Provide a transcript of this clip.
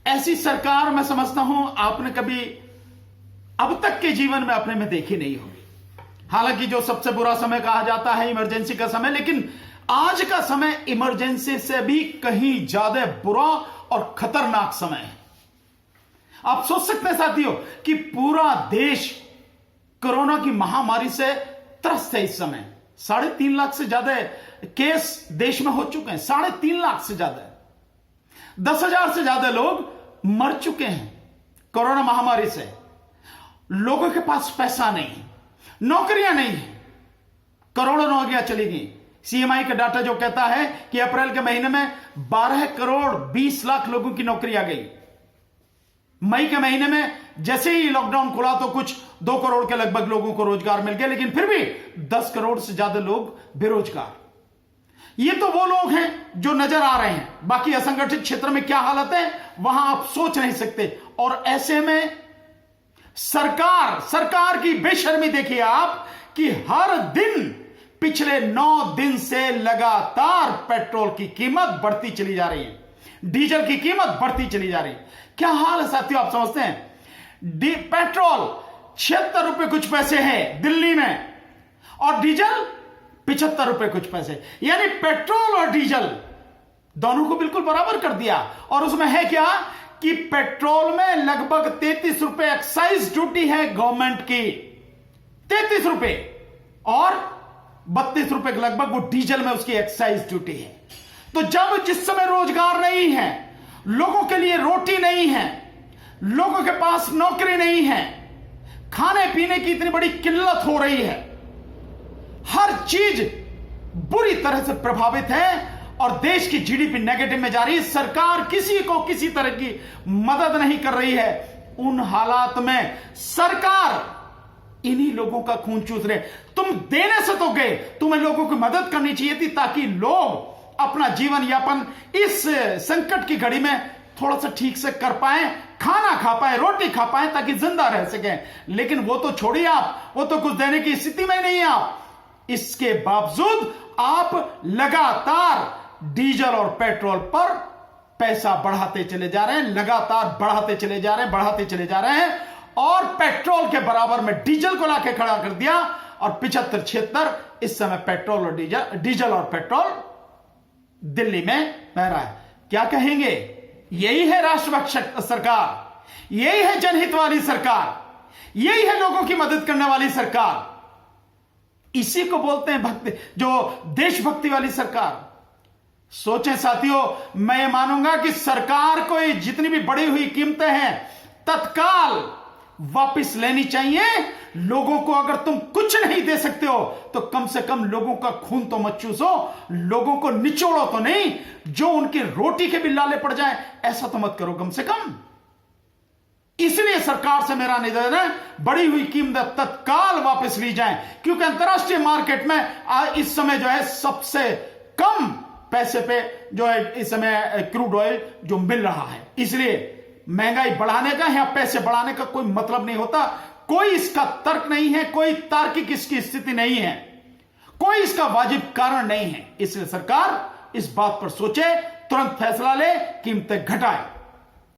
ऐसी सरकार मैं समझता हूं आपने कभी अब तक के जीवन में अपने में देखी नहीं होगी। हालांकि जो सबसे बुरा समय कहा जाता है इमरजेंसी का समय, लेकिन आज का समय इमरजेंसी से भी कहीं ज्यादा बुरा और खतरनाक समय है। आप सोच सकते हैं साथियों कि पूरा देश कोरोना की महामारी से त्रस्त है। इस समय 3.5 लाख से ज्यादा केस देश में हो चुके हैं। 3.5 लाख से ज्यादा, 10,000 से ज्यादा लोग मर चुके हैं कोरोना महामारी से। लोगों के पास पैसा नहीं, नौकरियां नहीं है, करोड़ों नौकरियां चली गई। सीएमआई का डाटा जो कहता है कि अप्रैल के महीने में 12 करोड़ 20 लाख लोगों की नौकरी आ गई। मई के महीने में जैसे ही लॉकडाउन खुला तो कुछ 2 करोड़ के लगभग लोगों को रोजगार मिल गया, लेकिन फिर भी 10 करोड़ से ज्यादा लोग बेरोजगार। ये तो वो लोग हैं जो नजर आ रहे हैं, बाकी असंगठित क्षेत्र में क्या हालत है वहां आप सोच नहीं सकते। और ऐसे में सरकार की बेशर्मी देखिए आप कि हर दिन पिछले 9 दिन से लगातार पेट्रोल की कीमत बढ़ती चली जा रही है, डीजल की कीमत बढ़ती चली जा रही है। क्या हाल है साथियों, आप समझते हैं? पेट्रोल 76 रुपए कुछ पैसे है दिल्ली में और डीजल 75 रुपए कुछ पैसे, यानी पेट्रोल और डीजल दोनों को बिल्कुल बराबर कर दिया। और उसमें है क्या कि पेट्रोल में लगभग 33 रुपए एक्साइज ड्यूटी है गवर्नमेंट की, 33 रुपए, और 32 रुपए के लगभग वो डीजल में उसकी एक्साइज ड्यूटी है। तो जब जिस समय रोजगार नहीं है, लोगों के लिए रोटी नहीं है, लोगों के पास नौकरी नहीं है, खाने पीने की इतनी बड़ी किल्लत हो रही है, हर चीज बुरी तरह से प्रभावित है और देश की जीडीपी नेगेटिव में जा रही है, सरकार किसी को किसी तरह की मदद नहीं कर रही है। उन हालात में सरकार इन्हीं लोगों का खून चूस रहे। तुम देने से तो गए, तुम्हें लोगों की मदद करनी चाहिए थी ताकि लोग अपना जीवन यापन इस संकट की घड़ी में थोड़ा सा ठीक से कर पाए, खाना खा पाए, रोटी खा पाए, ताकि जिंदा रह सके। लेकिन वो तो छोड़िए आप, वो तो कुछ देने की स्थिति में नहीं है आप। इसके बावजूद आप लगातार डीजल और पेट्रोल पर पैसा बढ़ाते चले जा रहे हैं, लगातार बढ़ाते चले जा रहे हैं और पेट्रोल के बराबर में डीजल को लाके खड़ा कर दिया। और 75-76 इस समय पेट्रोल और डीजल और पेट्रोल दिल्ली में बह रहा है। क्या कहेंगे? यही है राष्ट्रभक्त सरकार, यही है जनहित वाली सरकार, यही है लोगों की मदद करने वाली सरकार। इसी को बोलते हैं भक्ति, जो देशभक्ति वाली सरकार। सोचें साथियों, मैं ये मानूंगा कि सरकार को ये जितनी भी बढ़ी हुई कीमतें हैं तत्काल वापस लेनी चाहिए। लोगों को अगर तुम कुछ नहीं दे सकते हो तो कम से कम लोगों का खून तो मत चूसो, लोगों को निचोड़ो तो नहीं, जो उनकी रोटी के भी लाले पड़ जाए ऐसा तो मत करो कम से कम। इसलिए सरकार से मेरा निवेदन है, बढ़ी हुई कीमतें तत्काल वापस ली जाएं, क्योंकि अंतर्राष्ट्रीय मार्केट में इस समय जो है सबसे कम पैसे पे जो है इस समय क्रूड ऑयल जो मिल रहा है। इसलिए महंगाई बढ़ाने का या पैसे बढ़ाने का कोई मतलब नहीं होता, कोई इसका तर्क नहीं है, कोई तार्किक इसकी स्थिति नहीं है, कोई इसका वाजिब कारण नहीं है। इसलिए सरकार इस बात पर सोचे, तुरंत फैसला ले, कीमतें घटाए।